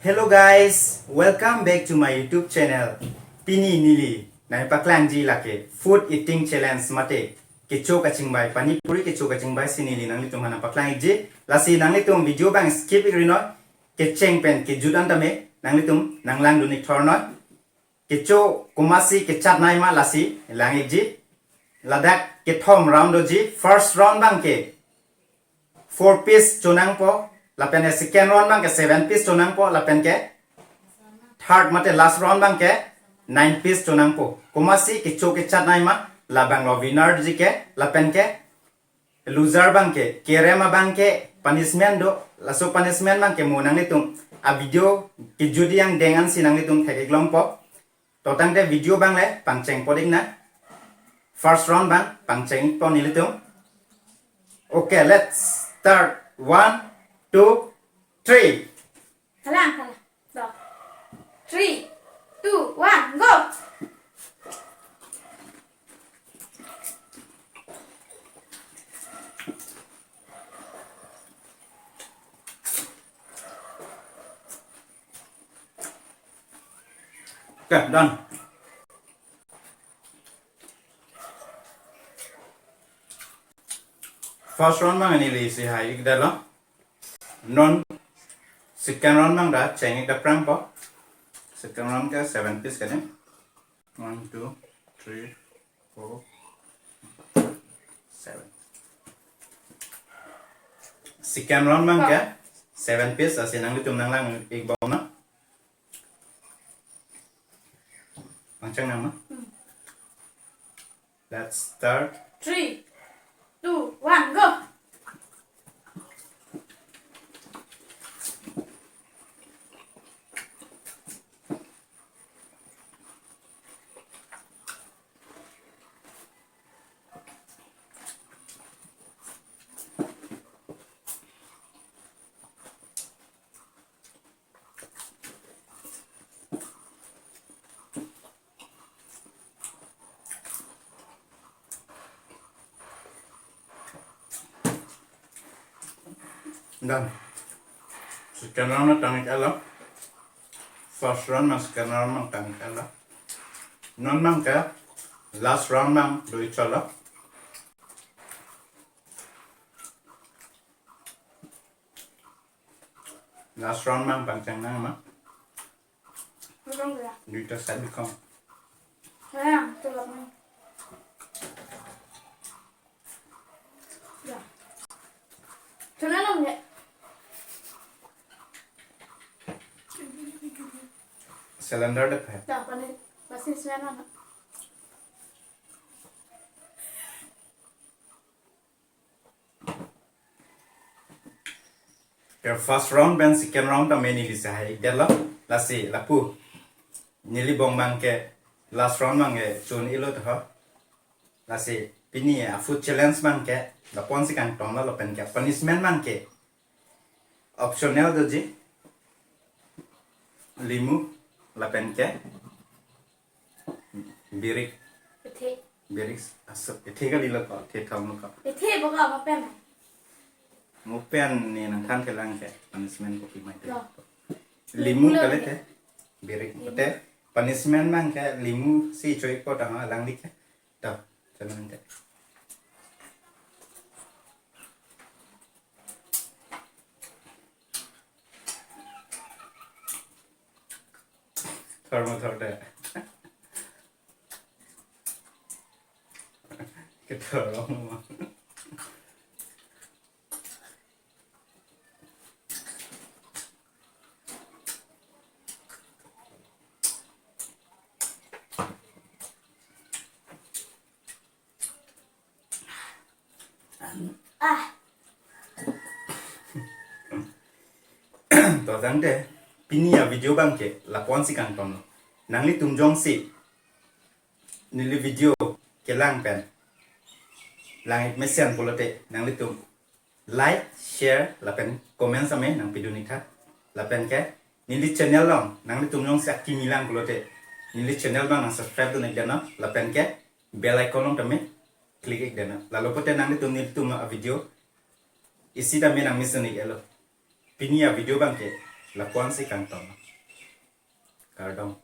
Hello guys, welcome back to my YouTube channel. Pini Nili, nai paklang ji lake food eating challenge mate. Kecho kaching bai pani puri kecho kaching bai sinili nangli tum hana paklang ji. Lasi nangli tum video bang skip igrino. Kecheng pen ke judan tame nangli tum nanglang dunik thornot. Kecho kumasi kechat nai ma lasi langik ji. Ladak ke thom round ji first round bang ke 4 piece chonang po. Lapen ke second round bang ke 7 piece chonang po. Lapen ke third mate last round bang ke 9 piece chonang po. Kumasi kecho kechat nai ma labang lo winner ji ke lapen ke loser bang ke kerema bang ke punishment do laso punishment bang ke monang nitung a video ke judi yang dengan sinang nitung theke glong po totang de video bang le pangcheng poding na first round bang pangcheng po nilitung. Okay, let's start. 1 2 3 Halang. 3 2 1 go. Okay, done. First round mang ani li si hai ikdalo non second round mang da cheng ik da prang po second round ka 7 piece ka ne 1 2 3 4 7 second round mang ka 7 piece asin ang litum nang lang ik baw na pangchang nang ma. Let's start. 3 2 1 go. Done. Second round na tangik ala. First round na second round mang tangik ala. Non mang ka last round mang do ichala. Last round mang pangchang nang ma. Không được. Duita sa bikong. Halang, tôi gặp mày. Dạ. Cho nó làm vậy. Cylinder dak hai. Dạ, con đi. Bác sĩ xem nó. Your first round ben second round ta meni li sa hai dela. Lasi lapu. Nili bong mang ke last round mang ke chun ilo tho. Lasi pini a food challenge mang ke la pon si kang tong la pen ke punishment mang ke optional do ji limu la pen ke birik Thế. birik asap the ka lilo ko the thong ko Thế bố gặp mà bên này. mo pen ni nang kan ke lang ke punishment ko ki mai te Rồi. limu ka le te birik te punishment mang ke limu si choi ko ta lang dik ta chalan te Thormo thorde. Cái thở không mà. À. Tỏ rằng thế pini ya video bang ke la pon si kang ton nang li tum jong si ni li video ke lang pen lang it mesen polote nang li tum like share la pen comment sa me nang pidu ni tha la pen ke ni li channel long nang li tum jong sa ki mi lang polote ni li channel bang nang subscribe tu ni dana la pen ke bell icon long tame click ik dana la lopote nang li tum a video isi da me nang mission ni elo pini ya video bang ke lakuan si kang tong kardong